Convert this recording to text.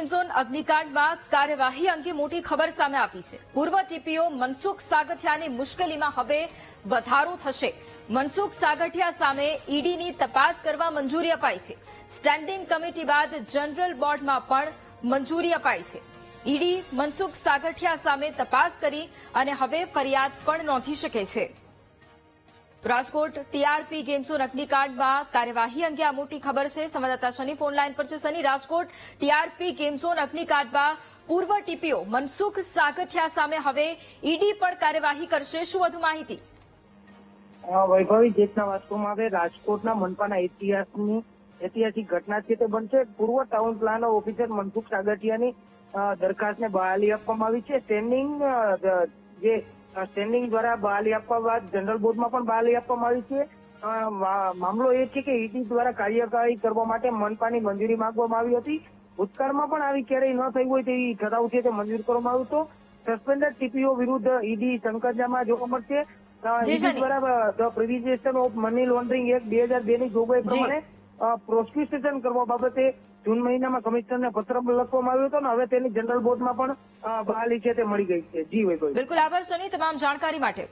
Game zone અગ્નિકાંડમાં કાર્યવાહી અંગે મોટી ખબર સામે આવી છે। પૂર્વ ટીપીઓ મનસુખ સાગઠિયાની મુશ્કેલીમાં હવે વધારો થશે। મનસુખ સાગઠિયા સામે ઈડીની તપાસ કરવા મંજૂરી અપાઈ છે। સ્ટેન્ડિંગ કમિટી બાદ જનરલ બોર્ડમાં પણ મંજૂરી અપાઈ છે। ઈડી મનસુખ સાગઠિયા સામે તપાસ કરી અને હવે ફરિયાદ પણ નોંધી શકે છે। રાજકોટ ટીઆરપી ગેમ ઝોન અગ્નિકાંડમાં કાર્યવાહી અંગે આ મોટી ખબર છે। સંવાદદાતા શનિ ફોન લાઈન પર છે। શનિ, રાજકોટ ટીઆરપી ગેમ ઝોન અગ્નિકાંડમાં પૂર્વ ટીપીઓ મનસુખ સાગઠિયા સામે હવે ઈડી પણ કાર્યવાહી કરશે। શું વધુ માહિતી? વૈભવી, જે રીતના વાત કરવામાં આવે, રાજકોટના મનપાના ઐતિહાસિક ઘટના છે તે બનશે। પૂર્વ ટાઉન પ્લાન ઓફિસર મનસુખ સાગઠિયાની દરખાસ્તને બહાલી આપવામાં આવી છે। સ્ટેન્ડિંગ દ્વારા બહાલી આપવા બાદ જનરલ બોર્ડમાં પણ બહાલી આપવામાં આવી છે। મામલો એ છે કે ઈડી દ્વારા કાર્યવાહી કરવા માટે મનપાની મંજૂરી માંગવામાં આવી હતી। ભૂતકાળમાં પણ આવી ક્યારેય ન થઈ હોય તેવી ઠરાવ છે તે મંજૂર કરવામાં આવ્યો હતો। સસ્પેન્ડેડ ટીપીઓ વિરુદ્ધ ઈડી સંકજામાં જોવા મળશે। ઈડી દ્વારા પ્રિવિઝન ઓફ મની લોન્ડરિંગ એક્ટ 2002 ની જોગવાઈ પ્રમાણે પ્રોસિક્યુશન કરવા બાબતે જૂન મહિનામાં કમિશનરને પત્ર લખવામાં આવ્યો હતો અને હવે તેની જનરલ બોર્ડમાં પણ બહાલી છે તે મળી ગઈ છે। જી વૈભવી, બિલકુલ આભાર શનિ તમામ જાણકારી માટે।